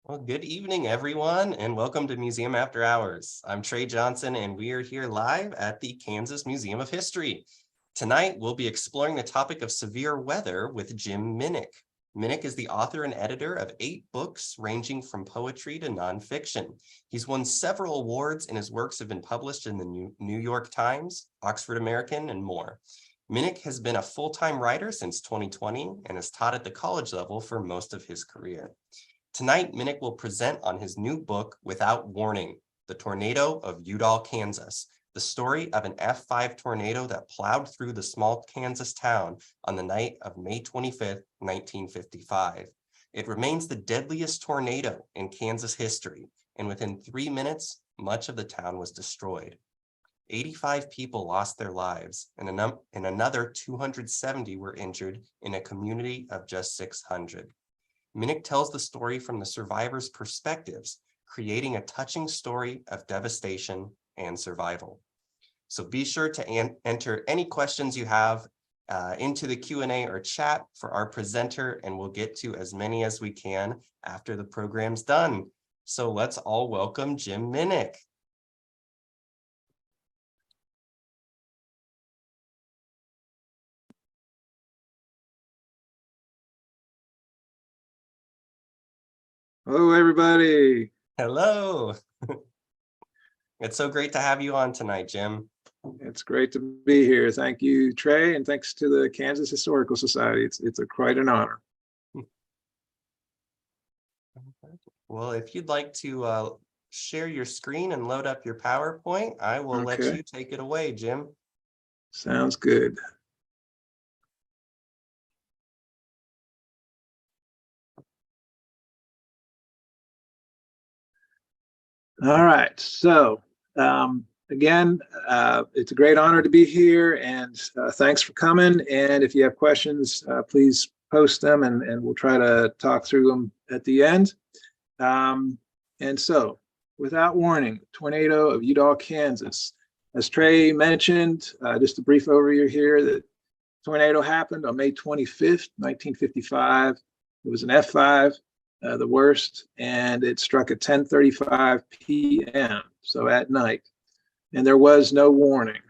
Well, good evening, everyone, and welcome to Museum After Hours. I'm Trey Johnson, and we are here live at the Kansas Museum of History. Tonight, we'll be exploring the topic of severe weather with Jim Minick. Minick is the author and editor of 8 books ranging from poetry to nonfiction. He's won several awards, and his works have been published in the New York Times, Oxford American, and more. Minick has been a full-time writer since 2020 and has taught at the college level for most of his career. Tonight, Minick will present on his new book, Without Warning, The Tornado of Udall, Kansas, the story of an F5 tornado that plowed through the small Kansas town on the night of May 25th, 1955. It remains the deadliest tornado in Kansas history, and within 3 minutes, much of the town was destroyed. 85 people lost their lives, and another 270 were injured in a community of just 600. Minick tells the story from the survivors' perspectives, creating a touching story of devastation and survival. So be sure to enter any questions you have into the Q&A or chat for our presenter, and we'll get to as many as we can after the program's done. So let's all welcome Jim Minick. Hello, everybody. Hello. It's so great to have you on tonight, Jim. It's great to be here. Thank you, Trey, and thanks to the Kansas Historical Society. It's quite an honor. Well, if you'd like to share your screen and load up your PowerPoint, I will let you take it away, Jim. Sounds good. All right. So again, it's a great honor to be here, and thanks for coming. And if you have questions, please post them, and we'll try to talk through them at the end. And so, Without Warning, Tornado of Udall, Kansas. As Trey mentioned, just a brief overview here, the tornado happened on May 25th, 1955. It was an F5. The worst, and it struck at 10:35 p.m., so at night, and there was no warning.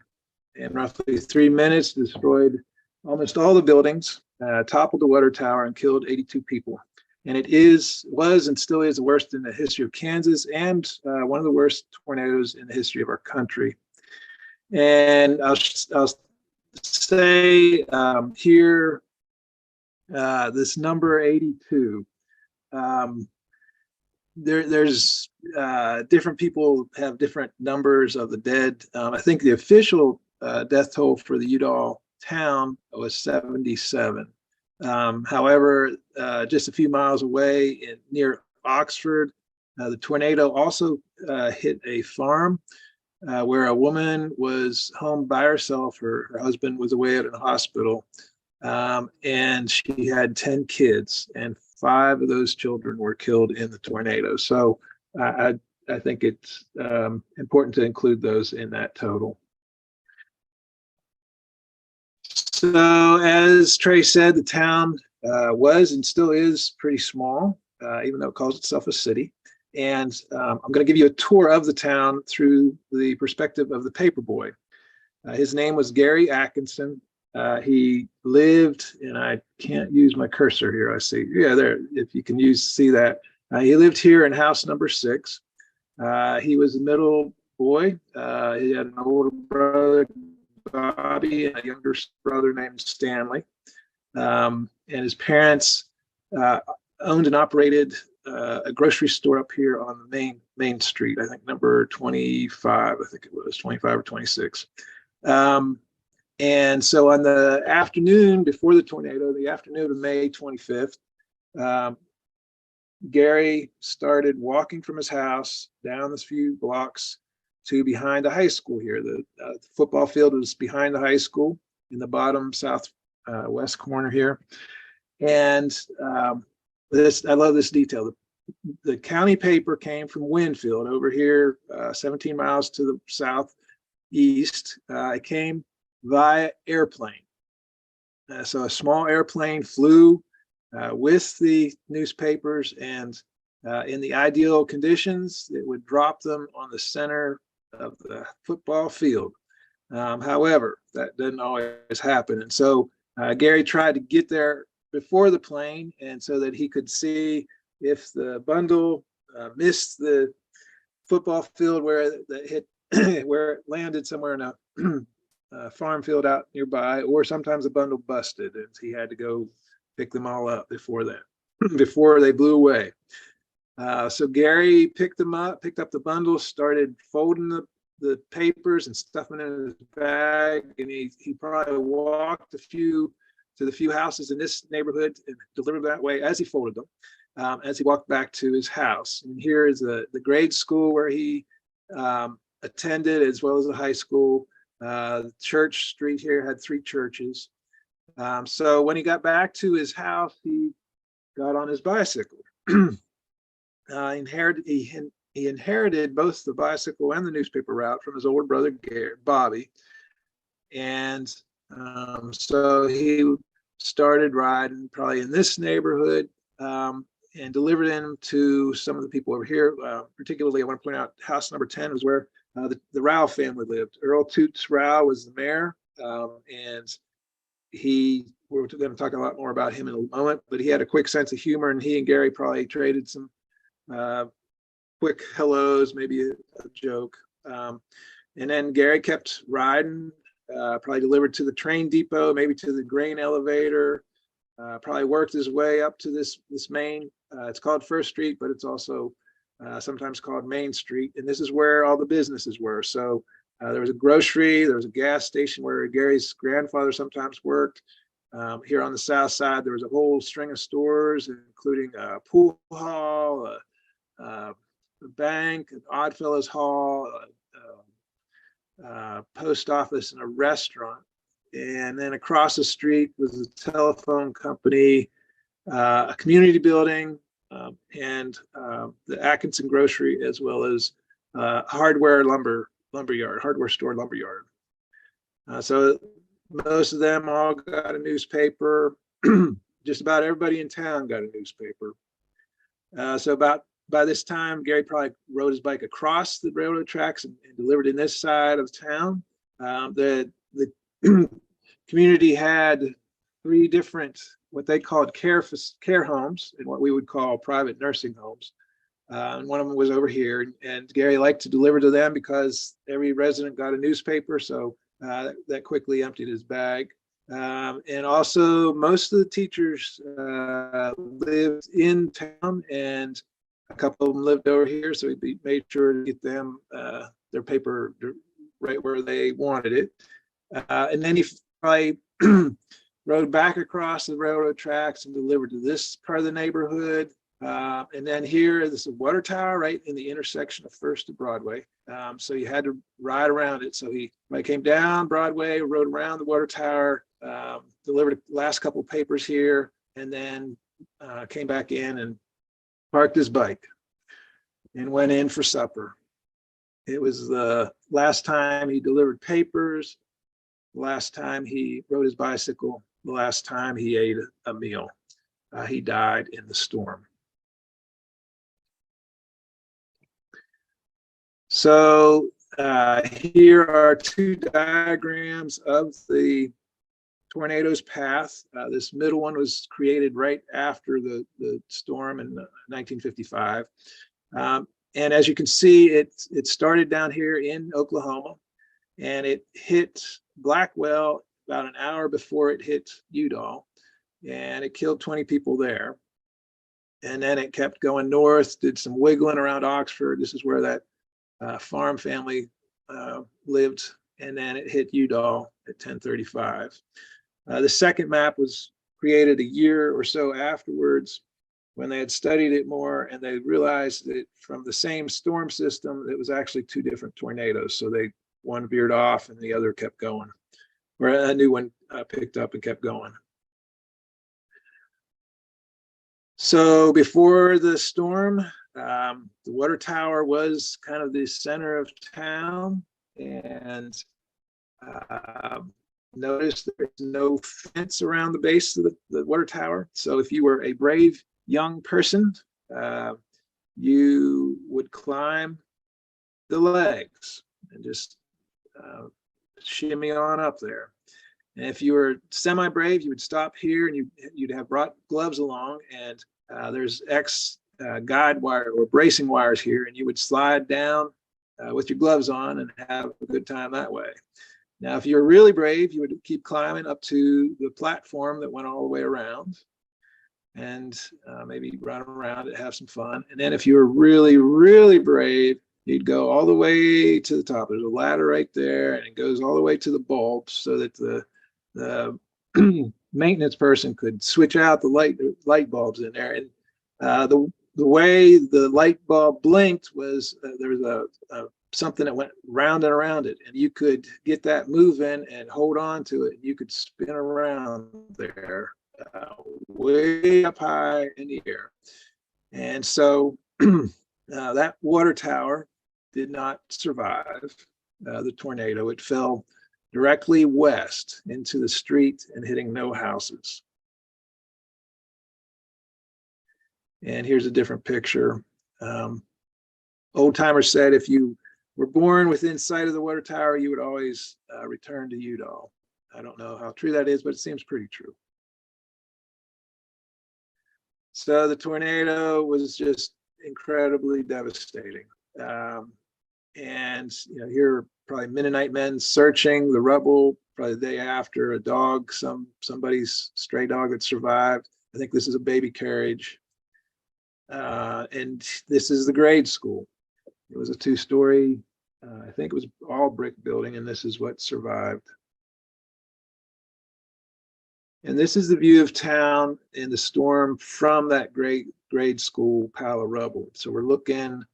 In roughly 3 minutes, destroyed almost all the buildings, toppled the water tower, and killed 82 people. And it was and still is the worst in the history of Kansas, and one of the worst tornadoes in the history of our country. And I'll say here, this number 82. There's different people have different numbers of the dead. I think the official death toll for the Udall town was 77. However, just a few miles away near Oxford, the tornado also hit a farm where a woman was home by herself. Her husband was away at a hospital, and she had 10 kids, and 5 of those children were killed in the tornado. So I think it's important to include those in that total. So as Trey said, the town was and still is pretty small, even though it calls itself a city. And I'm going to give you a tour of the town through the perspective of the paperboy. His name was Gary Atkinson. He lived, and I can't use my cursor here. I see, yeah, there. If you can see that, he lived here in house number 6. He was a middle boy. He had an older brother, Bobby, and a younger brother named Stanley. And his parents owned and operated a grocery store up here on the main street. I think number 25. I think it was 25 or 26. And so on the afternoon before the tornado, the afternoon of May 25th, Gary started walking from his house down this few blocks to behind the high school here. The football field was behind the high school in the bottom southwest corner here. And I love this detail. The county paper came from Winfield over here, 17 miles to the southeast. It came via airplane. So a small airplane flew with the newspapers, and In the ideal conditions, it would drop them on the center of the football field. However, that doesn't always happen. And so Gary tried to get there before the plane, and so that he could see if the bundle missed the football field where it hit, where it landed somewhere in a farm field out nearby, or sometimes the bundle busted, and he had to go pick them all up before that, before they blew away. So Gary picked up the bundle, started folding the papers and stuffing it in his bag, and he probably walked to the few houses in this neighborhood and delivered that way as he folded them, as he walked back to his house. And here is the grade school where he attended, as well as the high school. Church Street here had 3 churches. So when he got back to his house, he got on his bicycle. He inherited both the bicycle and the newspaper route from his older brother, Bobby. And so he started riding probably in this neighborhood, and delivered them to some of the people over here. Particularly, I want to point out house number 10 was where the Rao family lived. Earl Toots Rao was the mayor, and we're going to talk a lot more about him in a moment, but he had a quick sense of humor, and he and Gary probably traded some quick hellos, maybe a joke. And then Gary kept riding, probably delivered to the train depot, maybe to the grain elevator, probably worked his way up to this main, it's called First Street, but it's also sometimes called Main Street. And this is where all the businesses were. So there was a grocery, there was a gas station where Gary's grandfather sometimes worked. Here on the south side, there was a whole string of stores, including a pool hall, a bank, an Oddfellows Hall, a post office, and a restaurant. And then across the street was a telephone company, a community building, and the Atkinson Grocery, as well as hardware store lumber yard. So most of them all got a newspaper. Just about everybody in town got a newspaper. So by this time, Gary probably rode his bike across the railroad tracks and delivered in this side of town. The community had 3 different, what they called care homes, and what we would call private nursing homes. And one of them was over here, and Gary liked to deliver to them because every resident got a newspaper, so that quickly emptied his bag. And also, most of the teachers lived in town, and a couple of them lived over here, so he made sure to get them their paper right where they wanted it. And then he probably rode back across the railroad tracks and delivered to this part of the neighborhood. And then here, this is a water tower right in the intersection of First and Broadway. So you had to ride around it. So he came down Broadway, rode around the water tower, delivered the last couple of papers here, and then came back in and parked his bike and went in for supper. It was the last time he delivered papers, the last time he rode his bicycle, the last time he ate a meal. He died in the storm. So here are 2 diagrams of the tornado's path. This middle one was created right after the storm in 1955. And as you can see, it started down here in Oklahoma, and it hit Blackwell about an hour before it hit Udall, and it killed 20 people there. And then it kept going north, did some wiggling around Oxford. This is where that farm family lived, and then it hit Udall at 10:35. The second map was created a year or so afterwards, when they had studied it more, and they realized that from the same storm system, it was actually 2 different tornadoes. So one veered off and the other kept going, or a new one picked up and kept going. So before the storm, the water tower was kind of the center of town, and notice there's no fence around the base of the water tower. So if you were a brave young person, you would climb the legs and just shimmy on up there. And if you were semi-brave, you would stop here and you'd have brought gloves along, and there's guide wire or bracing wires here, and you would slide down with your gloves on and have a good time that way. Now, if you were really brave, you would keep climbing up to the platform that went all the way around, and maybe run around and have some fun. And then if you were really, really brave, you'd go all the way to the top. There's a ladder right there, and it goes all the way to the bulbs so that the maintenance person could switch out the light bulbs in there. And the way the light bulb blinked was there was something that went round and around it, and you could get that moving and hold on to it. You could spin around there way up high in the air. And so that water tower did not survive the tornado. It fell directly west into the street and hitting no houses. And here's a different picture. Old timers said if you were born within sight of the water tower, you would always return to Udall. I don't know how true that is, but it seems pretty true. So the tornado was just incredibly devastating. And here are probably Mennonite men searching the rubble. Probably the day after, a dog, somebody's stray dog that survived. I think this is a baby carriage. And this is the grade school. It was a 2-story, I think it was all brick building, and this is what survived. And this is the view of town in the storm from that grade school pile of rubble. So we're looking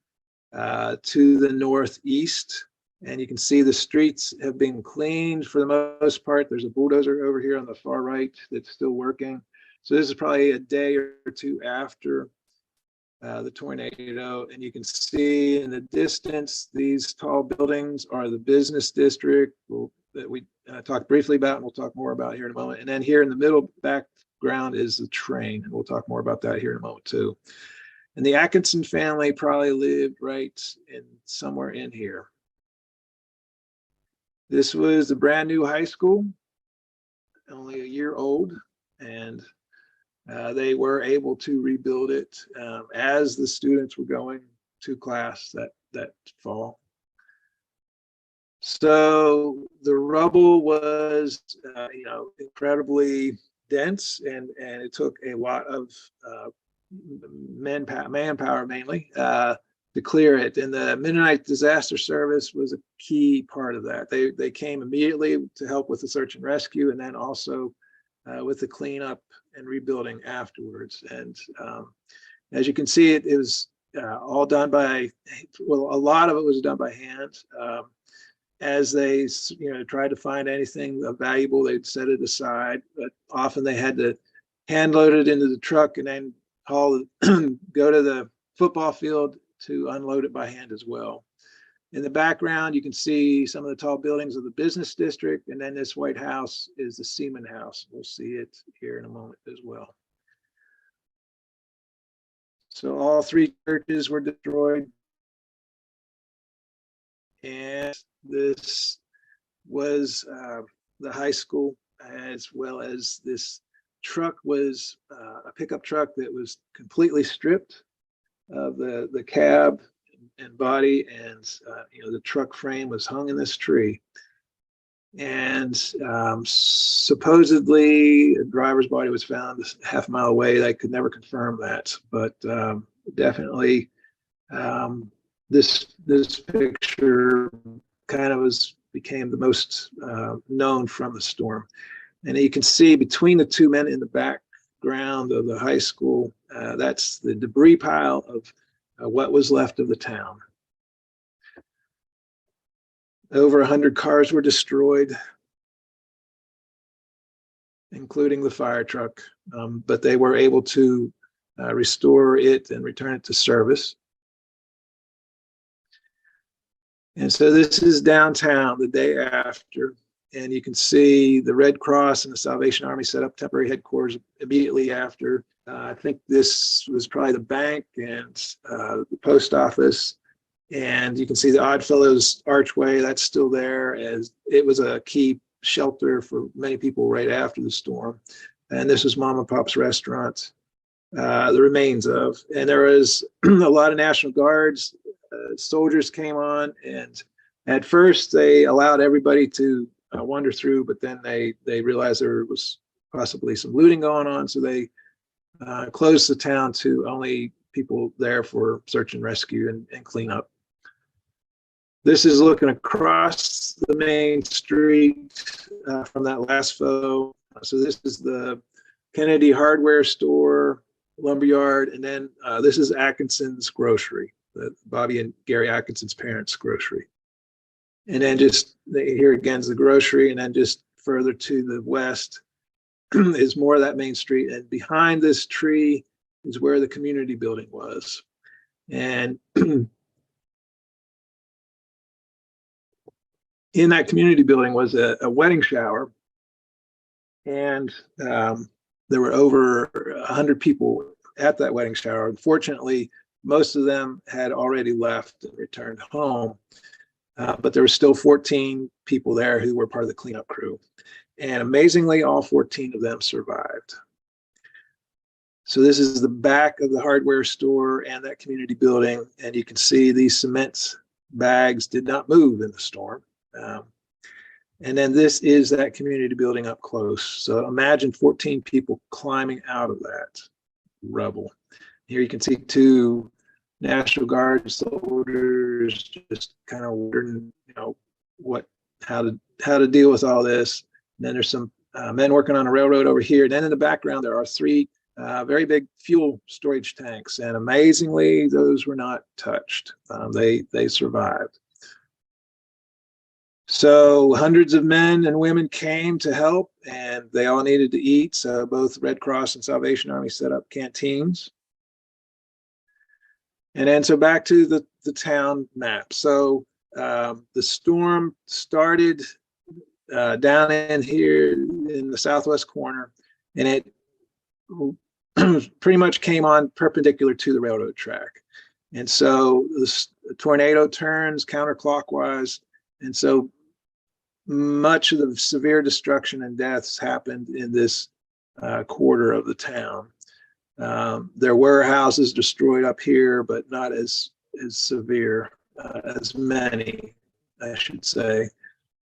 to the northeast, and you can see the streets have been cleaned for the most part. There's a bulldozer over here on the far right that's still working. So this is probably a day or two after the tornado, and you can see in the distance these tall buildings are the business district that we talked briefly about, and we'll talk more about here in a moment. And then here in the middle background is the train, and we'll talk more about that here in a moment too. And the Atkinson family probably lived right in somewhere in here. This was the brand new high school, only a year old, and they were able to rebuild it as the students were going to class that fall. So the rubble was, incredibly dense, and it took a lot of manpower mainly to clear it. And the Mennonite Disaster Service was a key part of that. They came immediately to help with the search and rescue, and then also with the cleanup and rebuilding afterwards. And as you can see, it was all done by, well, a lot of it was done by hand. As they, tried to find anything valuable, they'd set it aside, but often they had to hand load it into the truck and then go to the football field to unload it by hand as well. In the background, you can see some of the tall buildings of the business district, and then this white house is the Seaman House. We'll see it here in a moment as well. So all 3 churches were destroyed. And this was the high school, as well as this truck was a pickup truck that was completely stripped of the cab and body, and the truck frame was hung in this tree. And supposedly a driver's body was found half a mile away. They could never confirm that, but definitely this picture kind of became the most known from the storm. And you can see between the 2 men in the background of the high school, that's the debris pile of what was left of the town. Over 100 cars were destroyed, including the fire truck, but they were able to restore it and return it to service. And so this is downtown the day after, and you can see the Red Cross and the Salvation Army set up temporary headquarters immediately after. I think this was probably the bank and the post office. And you can see the Oddfellows archway, that's still there, as it was a key shelter for many people right after the storm. And this was Mom and Pop's restaurant, the remains of. And there was a lot of National Guards, soldiers came on, and at first they allowed everybody to wander through, but then they realized there was possibly some looting going on, so they closed the town to only people there for search and rescue and cleanup. This is looking across the main street from that last photo. So this is the Kennedy hardware store, lumberyard, and then this is Atkinson's grocery, Bobby and Gary Atkinson's parents' grocery. And then just here again is the grocery, and then just further to the west is more of that main street. And behind this tree is where the community building was. And in that community building was a wedding shower, and there were over 100 people at that wedding shower. Unfortunately, most of them had already left and returned home, but there were still 14 people there who were part of the cleanup crew. And amazingly, all 14 of them survived. So this is the back of the hardware store and that community building, and you can see these cement bags did not move in the storm. And then this is that community building up close. So imagine 14 people climbing out of that rubble. Here you can see two National Guard soldiers just kind of wondering, how to deal with all this. And then there's some men working on a railroad over here. And then in the background, there are three very big fuel storage tanks. And amazingly, those were not touched. They survived. So hundreds of men and women came to help, and they all needed to eat. So both Red Cross and Salvation Army set up canteens. And then so back to the town map. So the storm started down in here in the southwest corner, and it pretty much came on perpendicular to the railroad track. And so the tornado turns counterclockwise, and so much of the severe destruction and deaths happened in this quarter of the town. There were houses destroyed up here, but not as severe, as many, I should say.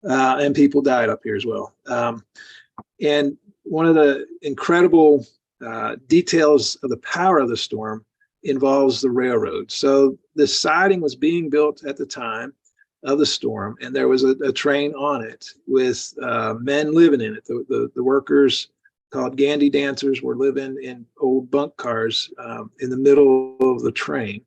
And people died up here as well. And one of the incredible details of the power of the storm involves the railroad. So the siding was being built at the time of the storm, and there was a train on it with men living in it. The workers, called Gandy dancers, were living in old bunk cars in the middle of the train.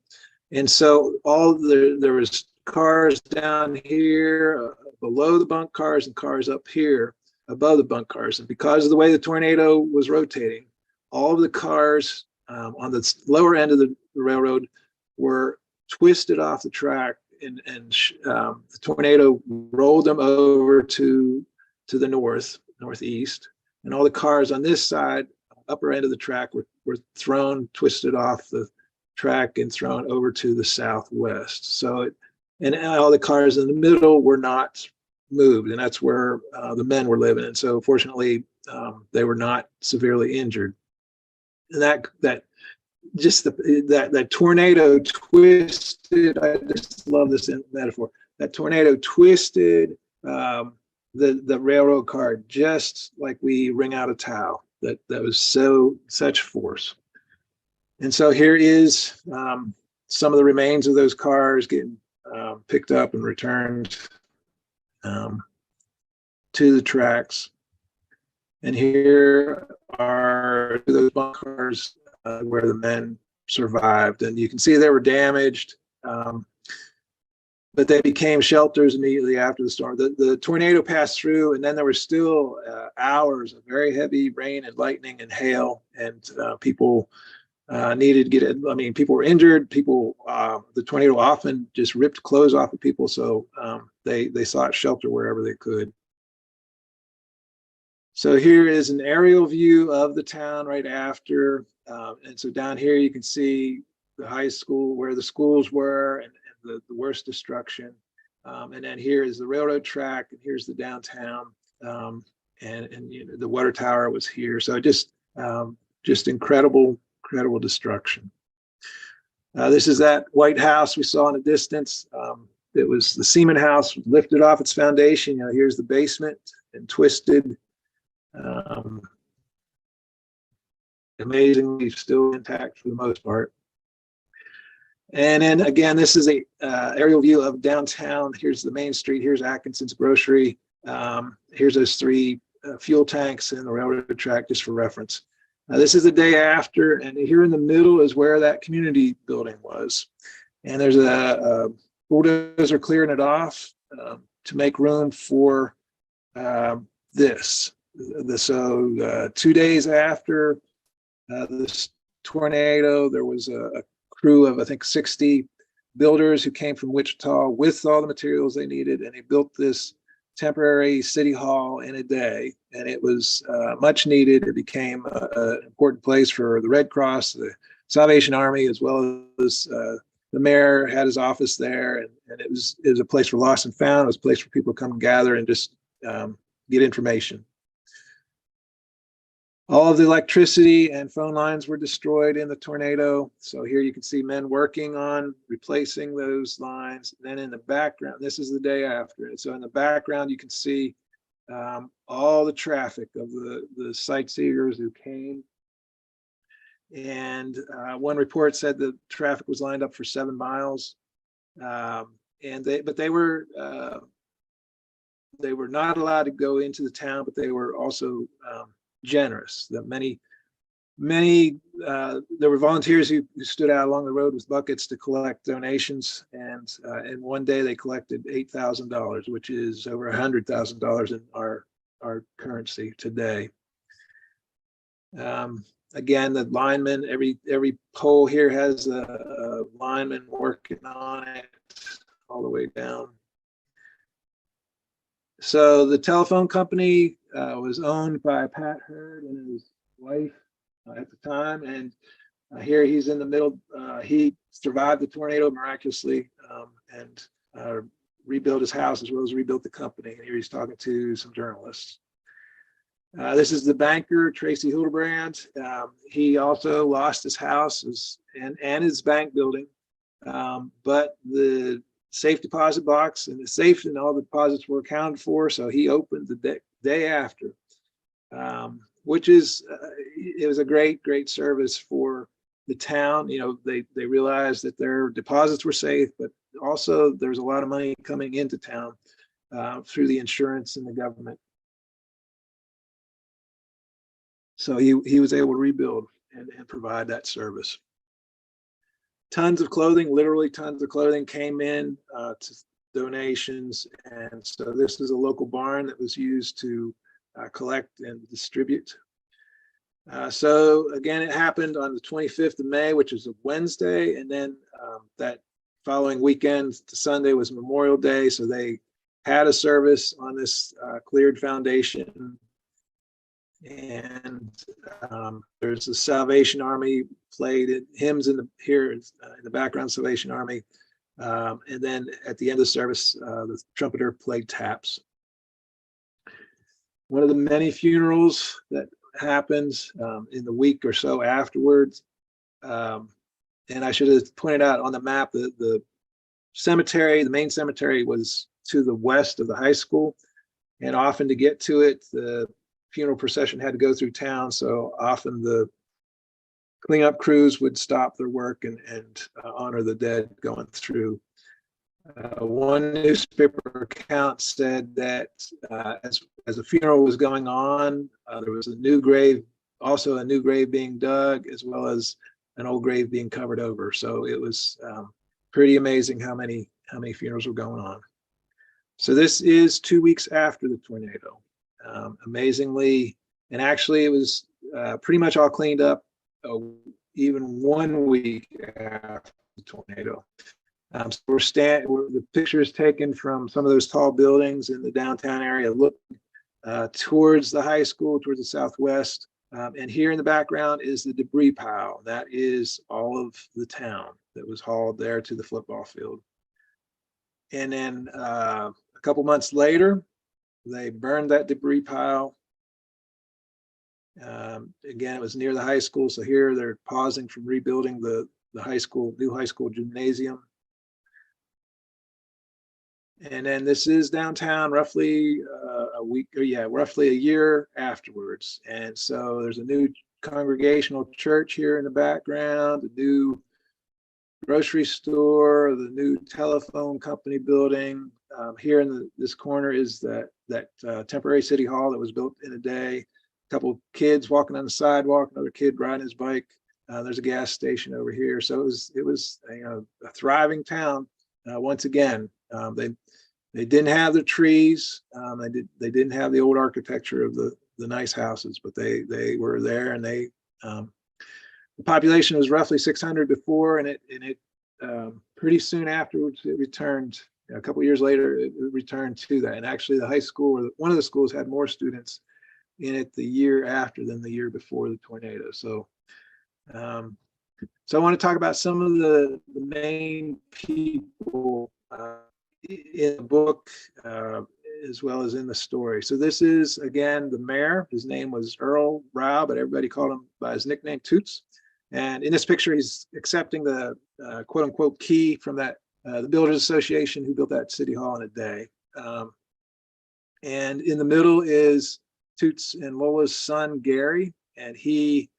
And so there was cars down here below the bunk cars and cars up here above the bunk cars. And because of the way the tornado was rotating, all of the cars on the lower end of the railroad were twisted off the track, and the tornado rolled them over to the northeast. And all the cars on this side, upper end of the track, were twisted off the track and thrown over to the southwest. So and all the cars in the middle were not moved, and that's where the men were living. And so fortunately, they were not severely injured. And that tornado twisted. I just love this metaphor. That tornado twisted the railroad car just like we wring out a towel. That was such force. And so here is some of the remains of those cars getting picked up and returned to the tracks. And here are those bunkers where the men survived. And you can see they were damaged, but they became shelters immediately after the storm. The tornado passed through, and then there were still hours of very heavy rain and lightning and hail, and people needed to get it. I mean, people were injured. The tornado often just ripped clothes off of people, so they sought shelter wherever they could. So here is an aerial view of the town right after. And so down here you can see the high school, where the schools were, and the worst destruction. And then here is the railroad track, and here's the downtown. And you know, the water tower was here. So just incredible destruction. This is that White House we saw in the distance. It was the Seaman House, lifted off its foundation. You know, here's the basement and twisted. Amazingly still intact for the most part. And then again, this is a aerial view of downtown. Here's the main street. Here's Atkinson's Grocery. Here's those three fuel tanks and the railroad track, just for reference. This is the day after, and here in the middle is where that community building was. And there's a bulldozer clearing it off to make room for this. So 2 days after this tornado, there was a crew of, I think, 60 builders who came from Wichita with all the materials they needed, and they built this temporary city hall in a day. And it was much needed. It became an important place for the Red Cross, the Salvation Army, as well as the mayor had his office there. And it was a place for lost and found. It was a place for people to come and gather and just get information. All of the electricity and phone lines were destroyed in the tornado. So here you can see men working on replacing those lines. And then in the background, this is the day after. So in the background, you can see all the traffic of the sightseers who came. And one report said the traffic was lined up for 7 miles. But they were not allowed to go into the town, but they were also generous. That many there were volunteers who stood out along the road with buckets to collect donations, and in one day they collected $8,000, which is over $100,000 in our currency today. Again, the linemen, every pole here has a lineman working on it all the way down. So the telephone company was owned by Pat Hurd and his wife at the time. And here he's in the middle. He survived the tornado miraculously and rebuilt his house as well as rebuilt the company. And here he's talking to some journalists. This is the banker, Tracy Hildebrand. He also lost his house and his bank building. But the safe deposit box and the safe and all the deposits were accounted for. So he opened the day after, which is, it was a great service for the town. You know, they realized that their deposits were safe, but also there's a lot of money coming into town through the insurance and the government. So he was able to rebuild and provide that service. Tons of clothing, literally tons of clothing came in to donations. And so this is a local barn that was used to collect and distribute. So again, it happened on the 25th of May, which is a Wednesday. And then that following weekend, Sunday, was Memorial Day. So they had a service on this cleared foundation. And there's the Salvation Army played hymns in the background, Salvation Army. And then at the end of the service, the trumpeter played taps. One of the many funerals that happens in the week or so afterwards. And I should have pointed out on the map that the cemetery, the main cemetery, was to the west of the high school. And often to get to it, the funeral procession had to go through town. So often the cleanup crews would stop their work and honor the dead going through. One newspaper account said that as the funeral was going on, there was a new grave being dug, as well as an old grave being covered over. So it was pretty amazing how many funerals were going on. So this is 2 weeks after the tornado. Amazingly, and actually it was pretty much all cleaned up even 1 week after the tornado. So the pictures taken from some of those tall buildings in the downtown area look towards the high school, towards the southwest. And here in the background is the debris pile. That is all of the town that was hauled there to the football field. And then a couple months later, they burned that debris pile. Again, it was near the high school. So here they're pausing from rebuilding the high school, new high school gymnasium. And then this is downtown roughly roughly a year afterwards. And so there's a new congregational church here in the background, a new grocery store, the new telephone company building. Here in this corner is that temporary city hall that was built in a day. A couple kids walking on the sidewalk, another kid riding his bike. There's a gas station over here. So it was a thriving town. Once again, they didn't have the trees. They didn't have the old architecture of the nice houses, but they were there, and the population was roughly 600 before, and it pretty soon afterwards it returned. A couple years later, it returned to that. And actually, the high school, or one of the schools, had more students in it the year after than the year before the tornado. So I want to talk about some of the main people in the book, as well as in the story. So this is, again, the mayor. His name was Earl Rao, but everybody called him by his nickname, Toots. And in this picture, he's accepting the quote unquote key from the Builders Association who built that city hall in a day. And in the middle is Toots and Lola's son, Gary, and he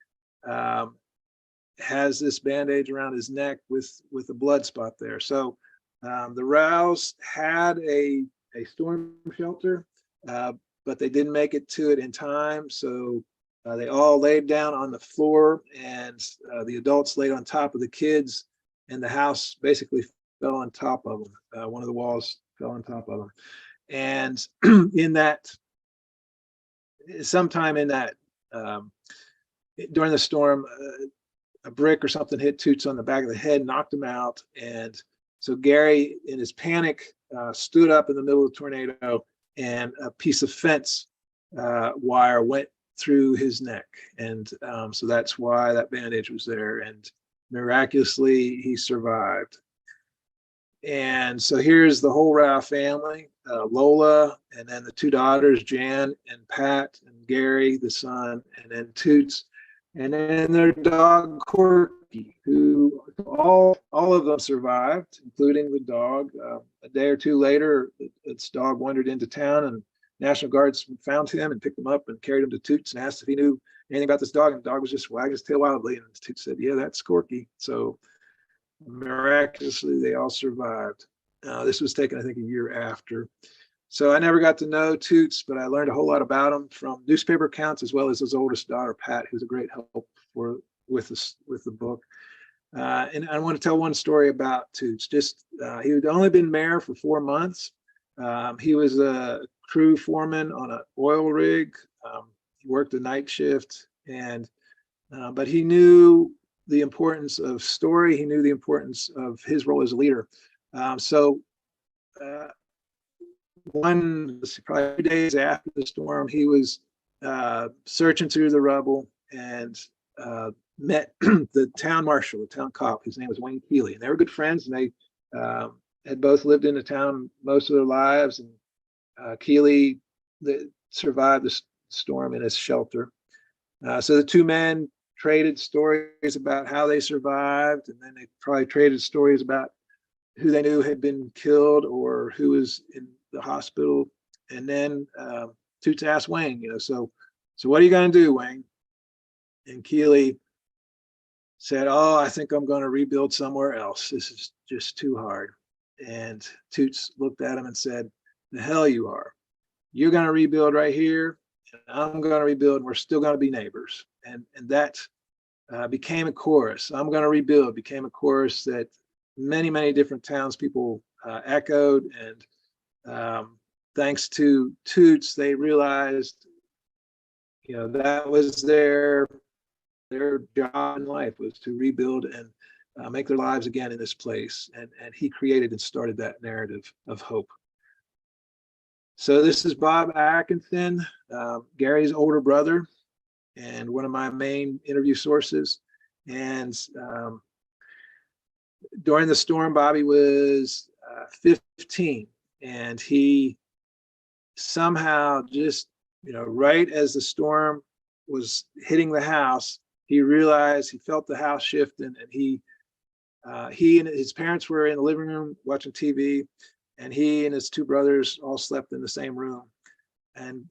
has this bandage around his neck with a blood spot there. So the Rouse had a storm shelter, but they didn't make it to it in time. So they all laid down on the floor, and the adults laid on top of the kids, and the house basically fell on top of them. One of the walls fell on top of them. And sometime in that, during the storm, a brick or something hit Toots on the back of the head, knocked him out. And so Gary, in his panic, stood up in the middle of the tornado, and a piece of fence wire went through his neck. And so that's why that bandage was there. And miraculously, he survived. And so here's the whole Rao family, Lola, and then the two daughters, Jan and Pat, and Gary, the son, and then Toots, and then their dog, Corky, who all of them survived, including the dog. A day or two later, its dog wandered into town, and National Guards found him and picked him up and carried him to Toots and asked if he knew anything about this dog. And the dog was just wagging his tail wildly. And Toots said, "Yeah, that's Corky." So miraculously, they all survived. This was taken, I think, a year after. So I never got to know Toots, but I learned a whole lot about him from newspaper accounts, as well as his oldest daughter, Pat, who's a great help with the book. And I want to tell one story about Toots. He had only been mayor for 4 months. He was a crew foreman on an oil rig. He worked a night shift, but he knew the importance of story. He knew the importance of his role as a leader. Probably 2 days after the storm, he was searching through the rubble and met the town marshal, the town cop. His name was Wayne Keeley, and they were good friends, and they had both lived in the town most of their lives. And Keeley survived the storm in his shelter. So the two men traded stories about how they survived, and then they probably traded stories about who they knew had been killed or who was in the hospital. And then Toots asked Wayne, so what are you going to do, Wayne? And Keeley said, "Oh, I think I'm going to rebuild somewhere else. This is just too hard." And Toots looked at him and said, "The hell you are. You're going to rebuild right here, and I'm going to rebuild, and we're still going to be neighbors." And that became a chorus. "I'm going to rebuild" became a chorus that many, many different townspeople echoed. And thanks to Toots, they realized, that was their job in life, was to rebuild and make their lives again in this place. And he created and started that narrative of hope. So this is Bob Atkinson, Gary's older brother, and one of my main interview sources. And during the storm, Bobby was 15, and he somehow just, right as the storm was hitting the house, he realized, he felt the house shift, and he and his parents were in the living room watching TV, and he and his two brothers all slept in the same room. And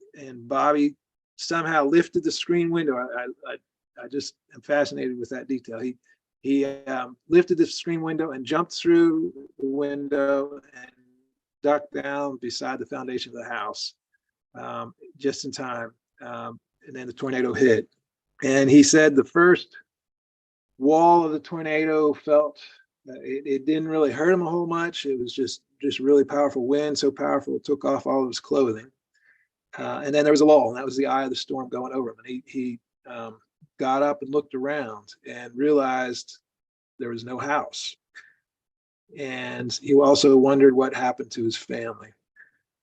Bobby somehow lifted the screen window. I just am fascinated with that detail. He lifted the screen window and jumped through the window and ducked down beside the foundation of the house, just in time. And then the tornado hit. And he said the first wall of the tornado felt, it didn't really hurt him a whole much. It was just really powerful wind, so powerful it took off all of his clothing. And then there was a lull, and that was the eye of the storm going over him. And he got up and looked around and realized there was no house. And he also wondered what happened to his family.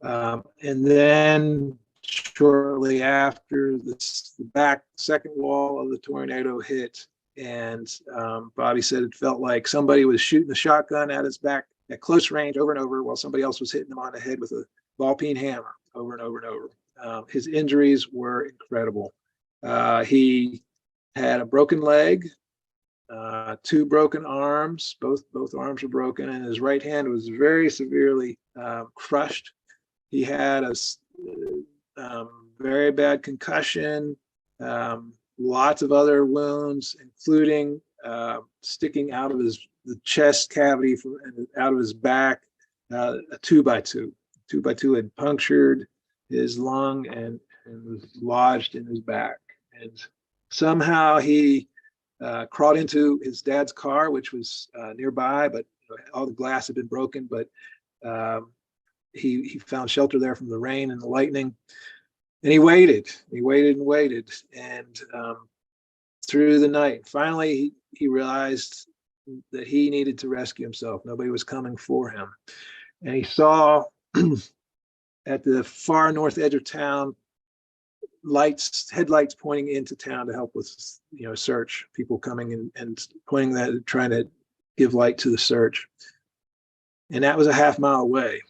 And then shortly after, the second wall of the tornado hit, and Bobby said it felt like somebody was shooting a shotgun at his back at close range over and over, while somebody else was hitting him on the head with a ball-peen hammer over and over and over. His injuries were incredible. He had a broken leg, two broken arms, both arms were broken, and his right hand was very severely crushed. He had a very bad concussion, lots of other wounds, including sticking out of the chest cavity out of his back, a 2x2. 2x2 had punctured his lung and was lodged in his back. And somehow he crawled into his dad's car, which was nearby, but all the glass had been broken. But he found shelter there from the rain and the lightning. And he waited and waited. And through the night, finally, he realized that he needed to rescue himself. Nobody was coming for him. And he saw at the far north edge of town, headlights pointing into town to help with, search, people coming and pointing that, trying to give light to the search. And that was a half mile away.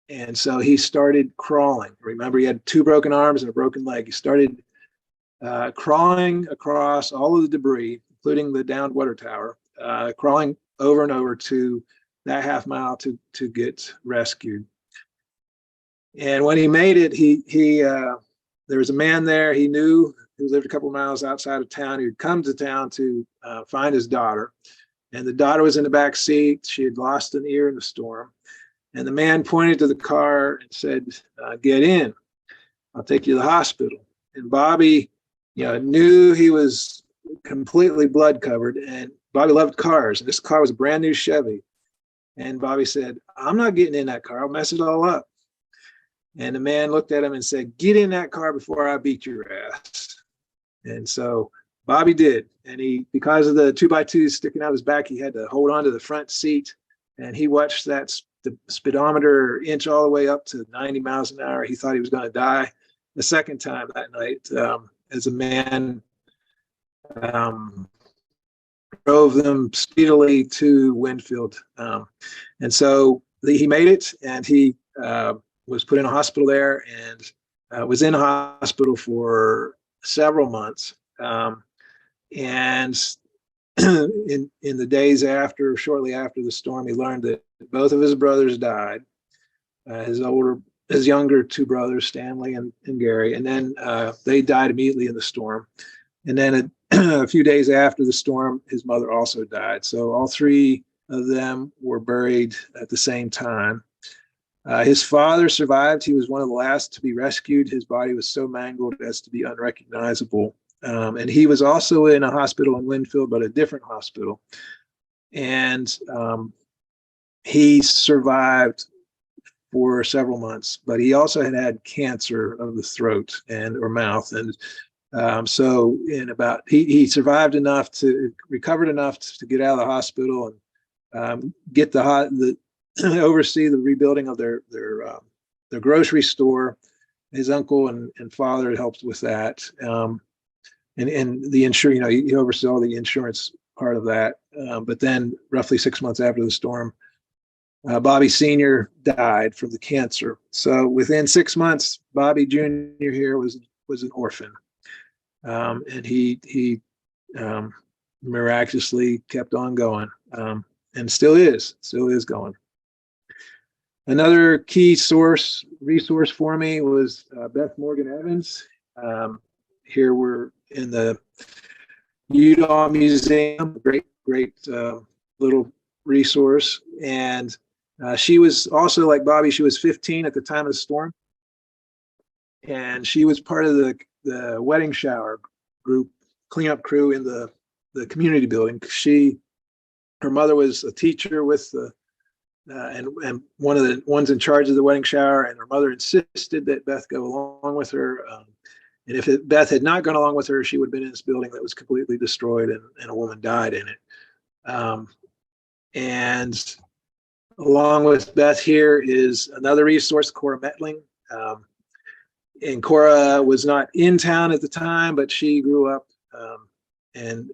And so he started crawling. Remember, he had two broken arms and a broken leg. He started crawling across all of the debris, including the downed water tower, crawling over and over to that half mile to get rescued. And when he made it, there was a man there he knew who lived a couple miles outside of town, who'd come to town to find his daughter. And the daughter was in the back seat. She had lost an ear in the storm. And the man pointed to the car and said, "Get in. I'll take you to the hospital." And Bobby, knew he was completely blood covered. And Bobby loved cars. And this car was a brand new Chevy. And Bobby said, "I'm not getting in that car. I'll mess it all up." And the man looked at him and said, "Get in that car before I beat your ass." And so Bobby did. And because of the 2x2 sticking out of his back, he had to hold on to the front seat. And he watched the speedometer inch all the way up to 90 miles an hour. He thought he was going to die the second time that night, as a man drove them speedily to Winfield. And so he made it, and he was put in a hospital there, and was in a hospital for several months. And in the days after, shortly after the storm, he learned that both of his brothers died. His younger two brothers, Stanley and Gary, and then they died immediately in the storm. And then a few days after the storm, his mother also died. So all three of them were buried at the same time. His father survived. He was one of the last to be rescued. His body was so mangled as to be unrecognizable. And he was also in a hospital in Winfield, but a different hospital. And he survived for several months, but he also had cancer of the throat or mouth. And so he survived enough recovered enough to get out of the hospital and get oversee the rebuilding of their the grocery store. His uncle and father helped with that. And the insurance, he oversaw the insurance part of that. But then roughly 6 months after the storm, Bobby Sr. died from the cancer. So within 6 months, Bobby Jr. here was an orphan. And he miraculously kept on going, and still is going. Another key resource for me was Beth Morgan Evans. Here we're in the Udall Museum, great little resource. And she was also, like Bobby, she was 15 at the time of the storm. And she was part of the wedding shower group, cleanup crew in the community building. Her mother was a teacher with the and one of the ones in charge of the wedding shower, and her mother insisted that Beth go along with her. And if Beth had not gone along with her, she would have been in this building that was completely destroyed, and a woman died in it. And along with Beth here is another resource, Cora Metling. And Cora was not in town at the time, but she grew up and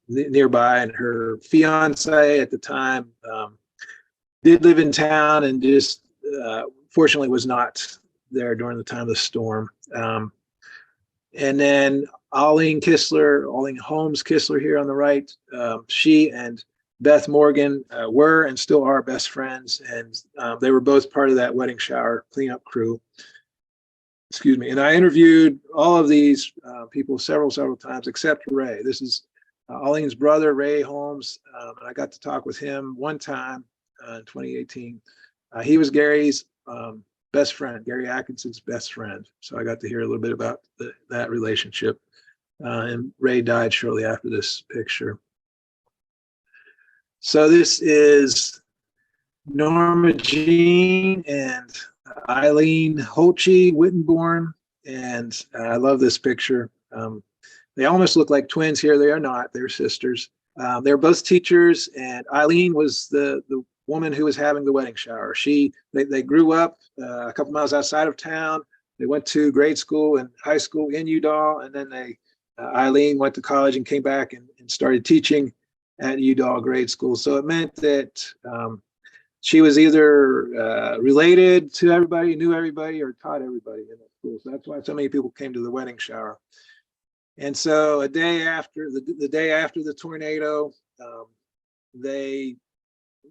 nearby, and her fiance at the time did live in town, and just fortunately was not there during the time of the storm. And then Arlene Holmes Kistler here on the right, she and Beth Morgan were and still are best friends, and they were both part of that wedding shower cleanup crew. Excuse me. And I interviewed all of these people several times, except Ray. This is Arlene's brother, Ray Holmes. And I got to talk with him one time in 2018. He was Gary's best friend, Gary Atkinson's best friend. So I got to hear a little bit about that relationship. And Ray died shortly after this picture. So this is Norma Jean and Eileen Holtze Wittenborn, and I love this picture. They almost look like twins here. They are not. They're sisters. They're both teachers, and Eileen was the woman who was having the wedding shower. They grew up a couple miles outside of town. They went to grade school and high school in Udall, and then Eileen went to college and came back and started teaching at Udall grade school. So it meant that she was either related to everybody, knew everybody, or taught everybody in that school. So that's why so many people came to the wedding shower. And so the day after the tornado, they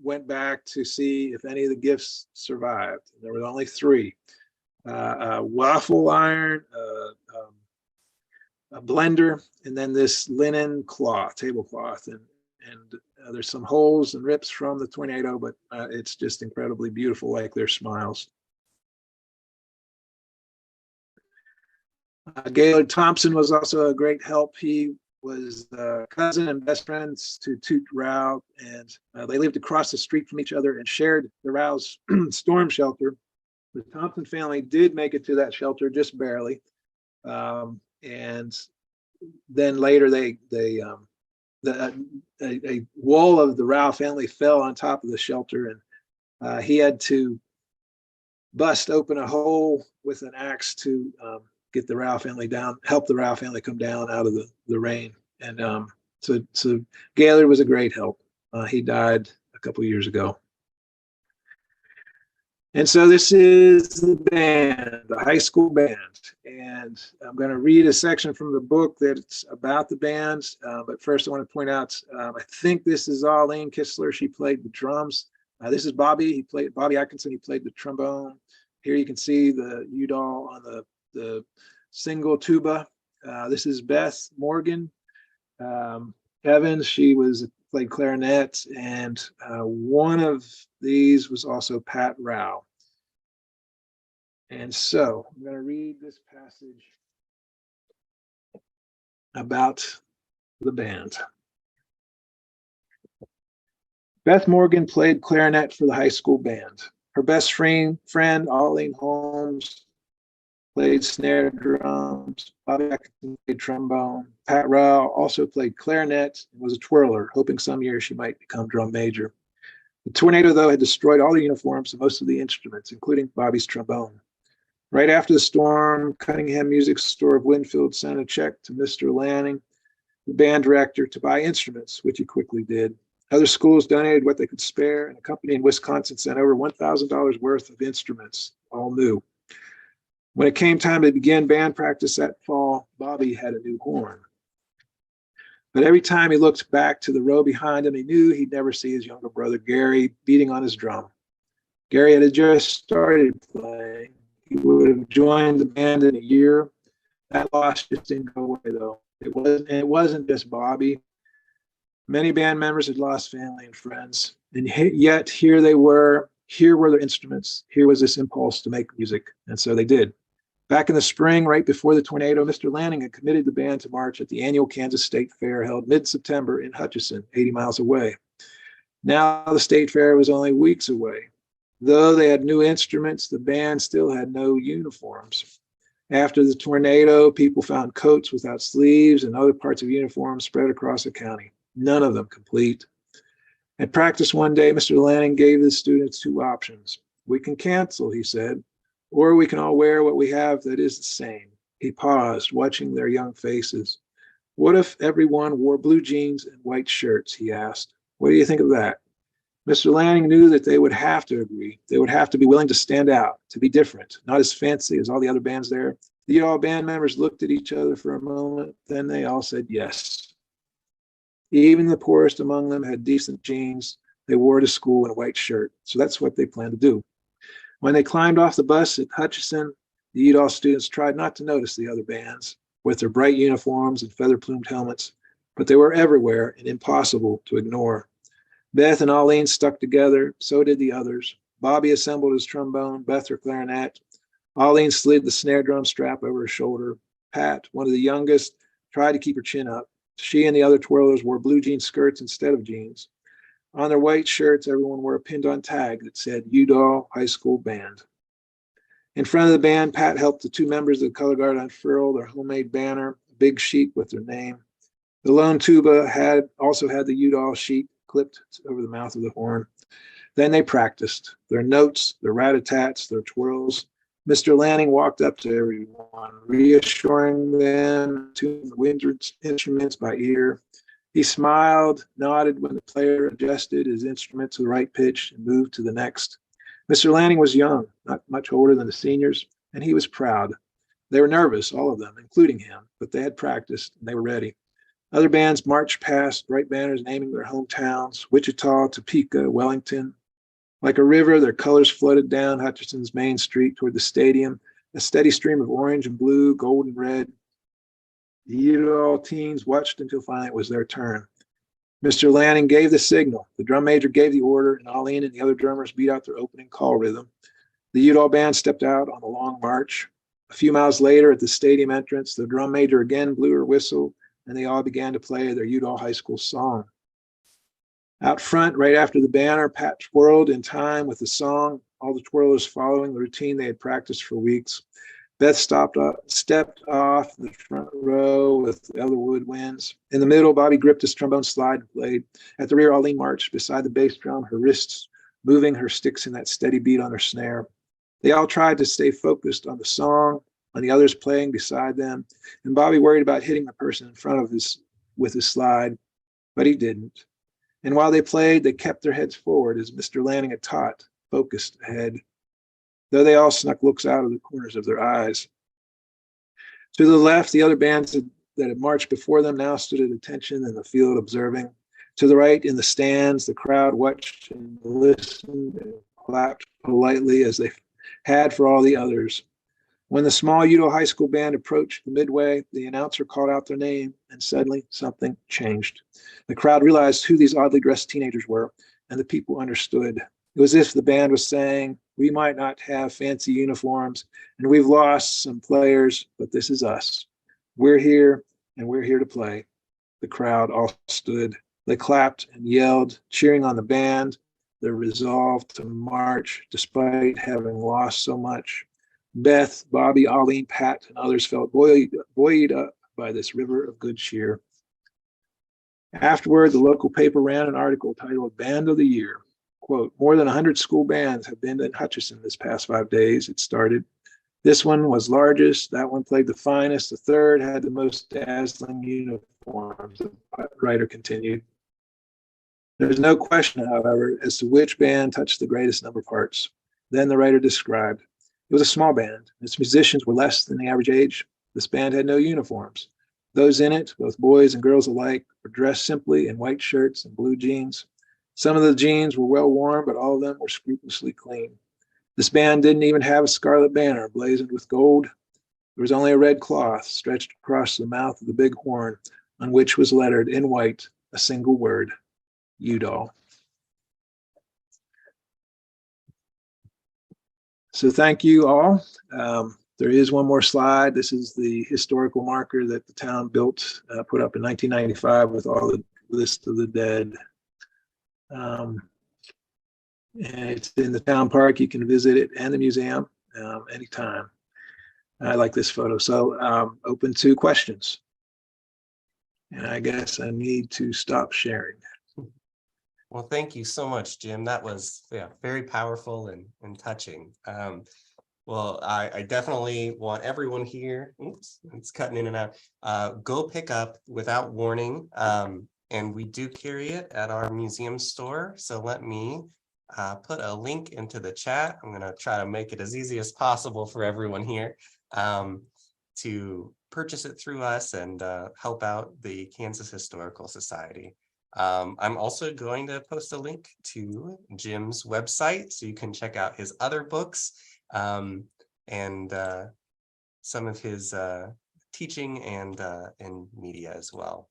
went back to see if any of the gifts survived. There were only 3: a waffle iron, a blender, and then this linen tablecloth. And there's some holes and rips from the tornado, but it's just incredibly beautiful, like their smiles. Gaylord Thompson was also a great help. He was cousin and best friends to Toot Rao, and they lived across the street from each other and shared the Rao's storm shelter. The Thompson family did make it to that shelter, just barely. And then later a wall of the Rao family fell on top of the shelter, and he had to bust open a hole with an axe to get the Rao family down, help the Rao family come down out of the rain. And so Gaylord was a great help. He died a couple years ago. And so this is the band, the high school band. And I'm going to read a section from the book that's about the band. But first I want to point out, I think this is Arlene Kistler. She played the drums. This is Bobby. Bobby Atkinson. He played the trombone. Here you can see the Udall on the single tuba. This is Beth Morgan Evans. She played clarinet, and one of these was also Pat Rao. And so I'm going to read this passage about the band. Beth Morgan played clarinet for the high school band. Her best friend, Arlene Holmes, played snare drums. Bobby Atkinson played trombone. Pat Rao also played clarinet and was a twirler, hoping some year she might become drum major. The tornado, though, had destroyed all the uniforms and most of the instruments, including Bobby's trombone. Right after the storm, Cunningham Music Store of Winfield sent a check to Mr. Lanning, the band director, to buy instruments, which he quickly did. Other schools donated what they could spare, and a company in Wisconsin sent over $1,000 worth of instruments, all new. When it came time to begin band practice that fall, Bobby had a new horn. But every time he looked back to the row behind him, he knew he'd never see his younger brother, Gary, beating on his drum. Gary had just started playing. He would have joined the band in a year. That loss just didn't go away, though. It wasn't just Bobby. Many band members had lost family and friends, and yet here they were. Here were their instruments. Here was this impulse to make music, and so they did. Back in the spring, right before the tornado, Mr. Lanning had committed the band to march at the annual Kansas State Fair held mid-September in Hutchinson, 80 miles away. Now the State Fair was only weeks away. Though they had new instruments, the band still had no uniforms. After the tornado, people found coats without sleeves and other parts of uniforms spread across the county, none of them complete. At practice one day, Mr. Lanning gave the students two options. We can cancel, he said, or we can all wear what we have that is the same. He paused, watching their young faces. What if everyone wore blue jeans and white shirts, he asked. What do you think of that? Mr. Lanning knew that they would have to agree. They would have to be willing to stand out, to be different, not as fancy as all the other bands there. The Udall band members looked at each other for a moment, then they all said yes. Even the poorest among them had decent jeans. They wore to school in a white shirt, so that's what they planned to do. When they climbed off the bus at Hutchinson, the Udall students tried not to notice the other bands with their bright uniforms and feather-plumed helmets, but they were everywhere and impossible to ignore. Beth and Arlene stuck together, so did the others. Bobby assembled his trombone, Beth her clarinet. Arlene slid the snare drum strap over her shoulder. Pat, one of the youngest, tried to keep her chin up. She and the other twirlers wore blue jean skirts instead of jeans. On their white shirts, everyone wore a pinned-on tag that said Udall High School Band. In front of the band, Pat helped the two members of the color guard unfurl their homemade banner, a big sheet with their name. The lone tuba also had the Udall sheet clipped over the mouth of the horn. Then they practiced their notes, their rat-a-tats, their twirls. Mr. Lanning walked up to everyone, reassuring them to the wind instruments by ear. He smiled, nodded when the player adjusted his instrument to the right pitch and moved to the next. Mr. Lanning was young, not much older than the seniors, and he was proud. They were nervous, all of them, including him, but they had practiced and they were ready. Other bands marched past, bright banners naming their hometowns, Wichita, Topeka, Wellington. Like a river, their colors flooded down Hutchinson's main street toward the stadium, a steady stream of orange and blue, gold and red. The Udall teens watched until finally it was their turn. Mr. Lanning gave the signal. The drum major gave the order, and Arlene and the other drummers beat out their opening call rhythm. The Udall band stepped out on a long march. A few miles later, at the stadium entrance, the drum major again blew her whistle, and they all began to play their Udall High School song. Out front, right after the banner, Pat twirled in time with the song, all the twirlers following the routine they had practiced for weeks. Beth stepped off the front row with the other woodwinds. In the middle, Bobby gripped his trombone slide and played. At the rear, Arlene marched beside the bass drum, her wrists moving, her sticks in that steady beat on her snare. They all tried to stay focused on the song, on the others playing beside them, and Bobby worried about hitting the person in front of with his slide, but he didn't. And while they played, they kept their heads forward as Mr. Lanning had taught, focused ahead, though they all snuck looks out of the corners of their eyes. To the left, the other bands that had marched before them now stood at attention in the field observing. To the right, in the stands, the crowd watched and listened and clapped politely as they had for all the others. When the small Udall High School band approached the midway, the announcer called out their name, and suddenly something changed. The crowd realized who these oddly dressed teenagers were, and the people understood. It was as if the band was saying, we might not have fancy uniforms, and we've lost some players, but this is us. We're here, and we're here to play. The crowd all stood. They clapped and yelled, cheering on the band, their resolve to march despite having lost so much. Beth, Bobby, Arlene, Pat, and others felt buoyed up by this river of good cheer. Afterward, the local paper ran an article titled Band of the Year. quote, more than 100 school bands have been in Hutchinson this past 5 days. It started. This one was largest. That one played the finest. The third had the most dazzling uniforms, the writer continued. There's no question, however, as to which band touched the greatest number of hearts. Then the writer described. It was a small band. Its musicians were less than the average age. This band had no uniforms. Those in it, both boys and girls alike, were dressed simply in white shirts and blue jeans. Some of the jeans were well worn, but all of them were scrupulously clean. This band didn't even have a scarlet banner blazoned with gold. There was only a red cloth stretched across the mouth of the big horn, on which was lettered in white a single word, Udall. So thank you all. There is one more slide. This is the historical marker that the town built, put up in 1995 with all the list of the dead. And it's in the town park. You can visit it and the museum anytime. I like this photo. So open to questions. And I guess I need to stop sharing. Well, thank you so much, Jim. That was very powerful and touching. Well, I definitely want everyone here, oops, it's cutting in and out, go pick up Without Warning. And we do carry it at our museum store. So let me put a link into the chat. I'm going to try to make it as easy as possible for everyone here to purchase it through us and help out the Kansas Historical Society. I'm also going to post a link to Jim's website so you can check out his other books and some of his teaching and media as well.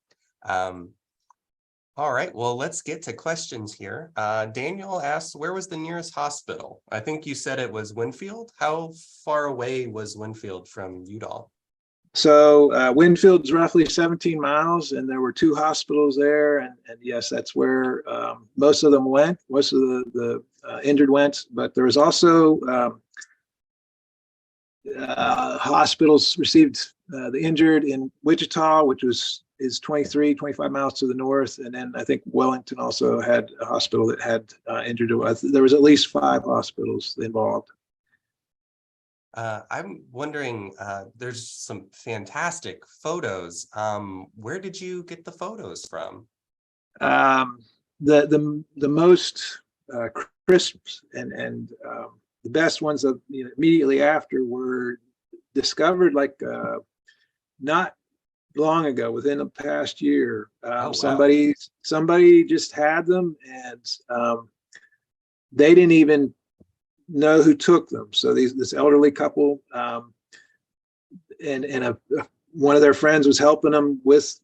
All right, well, let's get to questions here. Daniel asks, where was the nearest hospital? I think you said it was Winfield. How far away was Winfield from Udall? So Winfield's roughly 17 miles, and there were 2 hospitals there. And yes, that's where most of them went. Most of the injured went, but there was also hospitals received the injured in Wichita, which is 25 miles to the north. And then I think Wellington also had a hospital that had injured. There was at least 5 hospitals involved. I'm wondering, there's some fantastic photos. Where did you get the photos from? The most crisp and the best ones of immediately after were discovered like not long ago, within the past year. Wow. Somebody just had them, and they didn't even know who took them. So this elderly couple and one of their friends was helping them with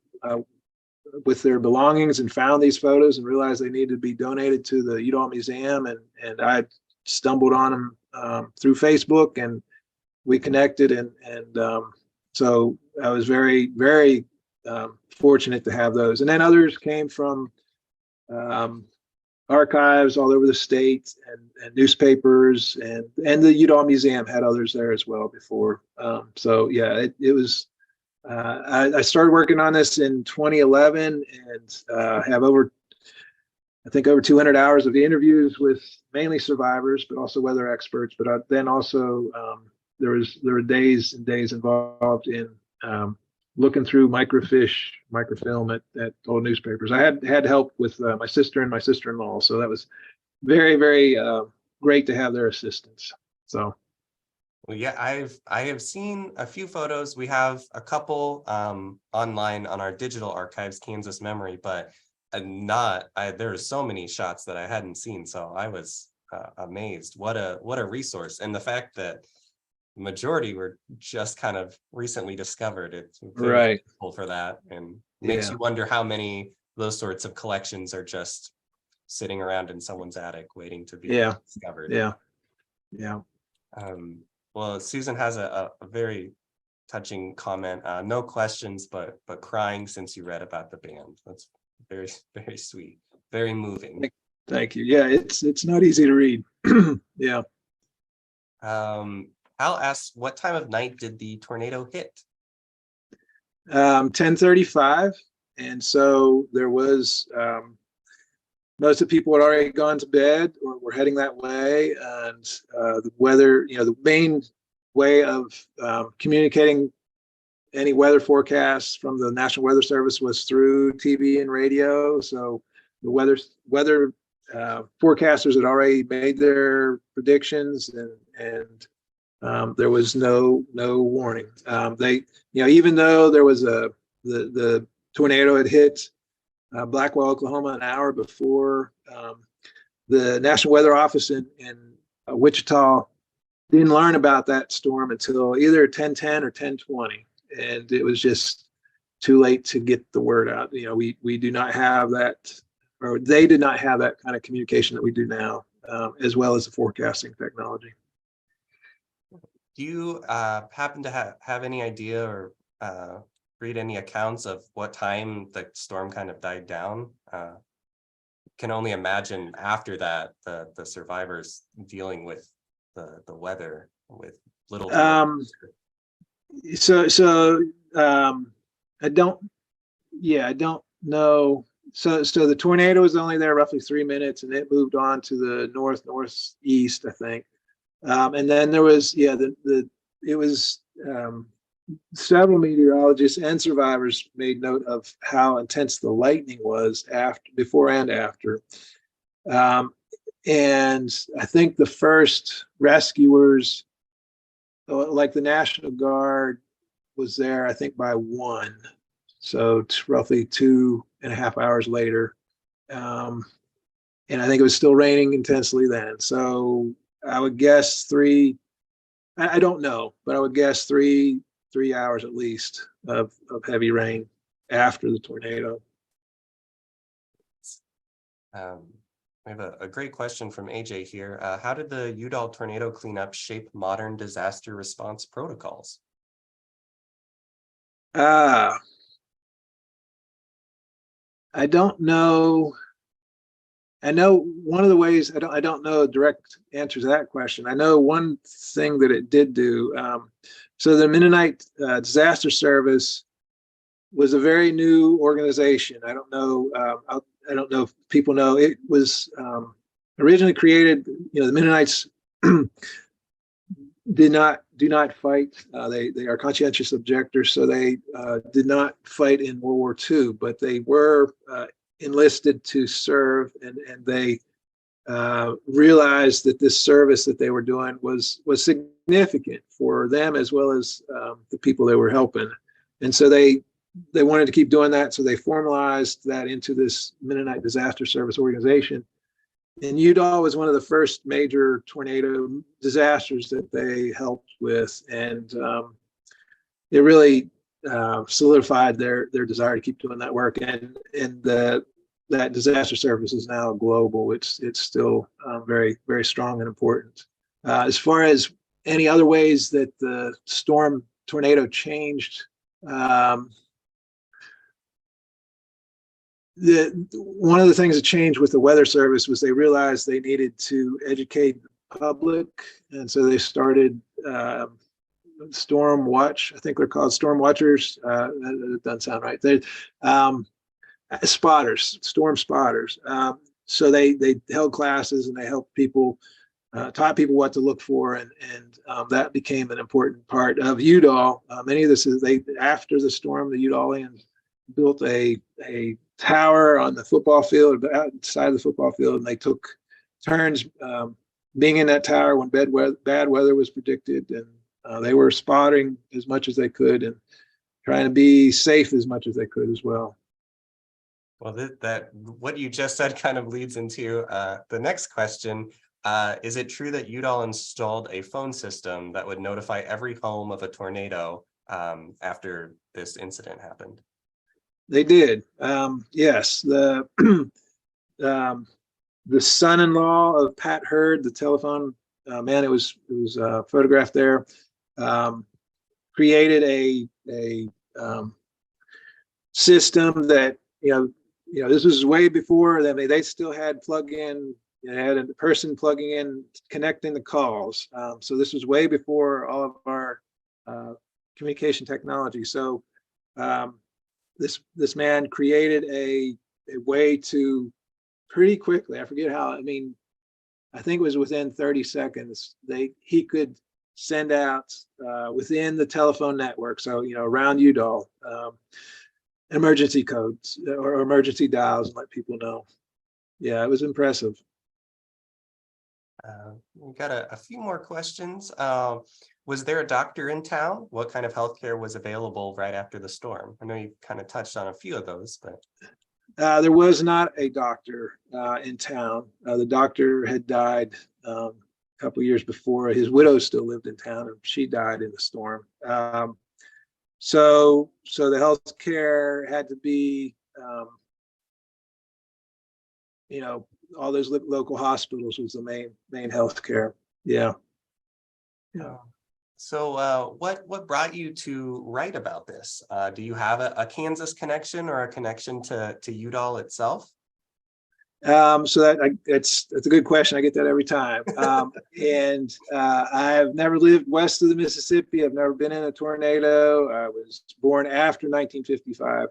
their belongings and found these photos and realized they needed to be donated to the Udall Museum. And I stumbled on them through Facebook, and we connected. And so I was very, very fortunate to have those. And then others came from archives all over the state and newspapers, and the Udall Museum had others there as well before. So yeah, it was, I started working on this in 2011 and have over 200 hours of interviews with mainly survivors, but also weather experts. But then also there were days and days involved in looking through microfilm at old newspapers. I had help with my sister and my sister-in-law, so that was very, very great to have their assistance. So, well, yeah, I have seen a few photos. We have a couple online on our digital archives, Kansas Memory, but there are so many shots that I hadn't seen. So I was amazed. What a resource, and the fact that majority were just kind of recently discovered. It's very helpful for that, and makes you wonder how many those sorts of collections are just sitting around in someone's attic waiting to be discovered. Yeah. Well, Susan has a very touching comment. No questions, but crying since you read about the band. That's very, very sweet, very moving. Thank you. Yeah, it's not easy to read. Yeah. Al asks, what time of night did the tornado hit? 10:35, and so there was most of the people had already gone to bed or were heading that way. And the weather, the main way of communicating any weather forecasts from the National Weather Service was through TV and radio. So the weather forecasters had already made their predictions, and there was no warning. They, even though there was the tornado had hit Blackwell, Oklahoma, an hour before, the National Weather Office in Wichita didn't learn about that storm until either 10:10 or 10:20, and it was just too late to get the word out. We do not have that, or they did not have that kind of communication that we do now, as well as the forecasting technology. Do you happen to have any idea or read any accounts of what time the storm kind of died down? Can only imagine after that the survivors dealing with the weather with little. I don't know. So the tornado was only there roughly 3 minutes, and it moved on to the northeast, I think. And then there was, it was several meteorologists and survivors made note of how intense the lightning was before and after. And I think the first rescuers, like the National Guard, was there, I think, by 1. So roughly 2.5 hours later. And I think it was still raining intensely then. So I would guess 3, I don't know, but I would guess 3 hours at least of heavy rain after the tornado. We have a great question from AJ here. How did the Udall tornado cleanup shape modern disaster response protocols? I don't know. I know one of the ways, I don't know a direct answer to that question. I know one thing that it did do. So the Mennonite Disaster Service was a very new organization. I don't know if people know. It was originally created. The Mennonites do not fight. They are conscientious objectors, so they did not fight in World War II, but they were enlisted to serve, and they realized that this service that they were doing was significant for them as well as the people they were helping, and so they wanted to keep doing that. So they formalized that into this Mennonite Disaster Service organization. And Udall was one of the first major tornado disasters that they helped with, and it really solidified their desire to keep doing that work. And that disaster service is now global. It's still very, very strong and important. As far as any other ways that the tornado changed, one of the things that changed with the Weather Service was they realized they needed to educate the public, and so they started storm watch. I think they're called storm watchers. That doesn't sound right. They spotters, storm spotters. So they held classes and they helped people, taught people what to look for, and that became an important part of Udall. Many of this is after the storm, the Udallians built a tower on the football field, outside of the football field, and they took turns being in that tower when bad weather was predicted, and they were spotting as much as they could and trying to be safe as much as they could as well. Well, that what you just said kind of leads into the next question. Is it true that Udall installed a phone system that would notify every home of a tornado after this incident happened? They did. Yes, the son-in-law of Pat Hurd, the telephone man, it was photographed there, created a system that this was way before them. They still had plug-in. They had a person plugging in, connecting the calls. So this was way before all of our communication technology. So this man created a way to pretty quickly. I forget how. I mean, I think it was within 30 seconds. He could send out within the telephone network. So around Udall, emergency codes or emergency dials and let people know. Yeah, it was impressive. We got a few more questions. Was there a doctor in town? What kind of healthcare was available right after the storm? I know you kind of touched on a few of those, but there was not a doctor in town. The doctor had died a couple of years before. His widow still lived in town, and she died in the storm. So the health care had to be, all those local hospitals was the main health care. Yeah. So what brought you to write about this? Do you have a Kansas connection or a connection to Udall itself? So that's a good question. I get that every time. And I've never lived west of the Mississippi. I've never been in a tornado. I was born after 1955.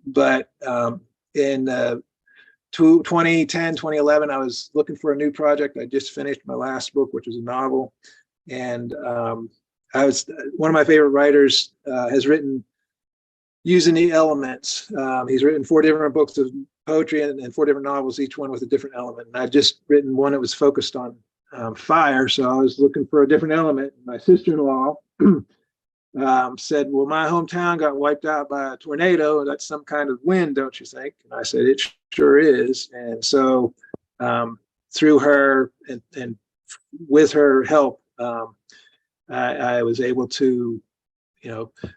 But in 2010, 2011, I was looking for a new project. I just finished my last book, which was a novel. And one of my favorite writers has written Using the Elements. He's written 4 different books of poetry and 4 different novels, each one with a different element. And I've just written one that was focused on fire. So I was looking for a different element. My sister-in-law said, well, my hometown got wiped out by a tornado. That's some kind of wind, don't you think? And I said, it sure is. And so through her and with her help, I was able to,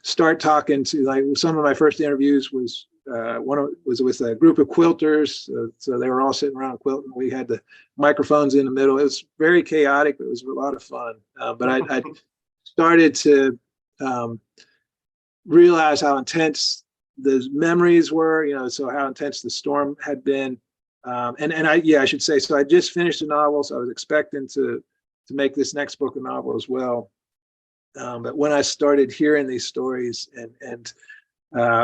start talking to, like, some of my first interviews was was with a group of quilters. So they were all sitting around quilting. We had the microphones in the middle. It was very chaotic, but it was a lot of fun. But I started to realize how intense the memories were, so how intense the storm had been. I should say, so I just finished a novel, so I was expecting to make this next book a novel as well. But when I started hearing these stories and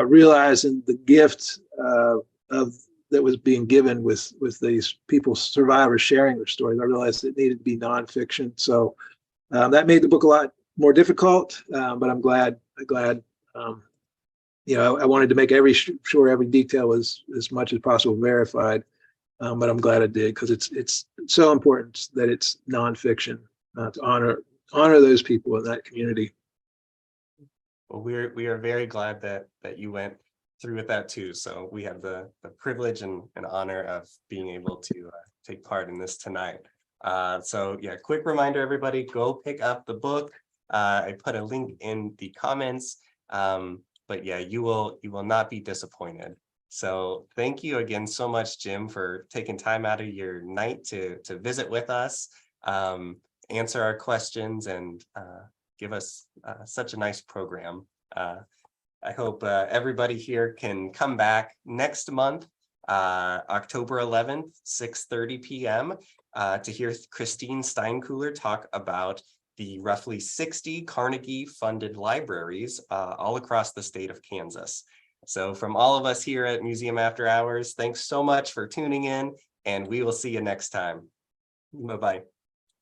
realizing the gift of that was being given with these people, survivors sharing their stories, I realized it needed to be nonfiction. So that made the book a lot more difficult, but I'm glad. I wanted to make sure every detail was as much as possible verified, but I'm glad I did, because it's so important that it's nonfiction to honor those people in that community. Well, we are very glad that you went through with that too. So we have the privilege and honor of being able to take part in this tonight. So yeah, quick reminder, everybody, go pick up the book. I put a link in the comments. But yeah, you will not be disappointed. So thank you again so much, Jim, for taking time out of your night to visit with us, answer our questions, and give us such a nice program. I hope everybody here can come back next month, October 11th, 6:30 p.m. To hear Christine Steinkühler talk about the roughly 60 Carnegie-funded libraries all across the state of Kansas. So from all of us here at Museum After Hours, thanks so much for tuning in, and we will see you next time. Bye-bye.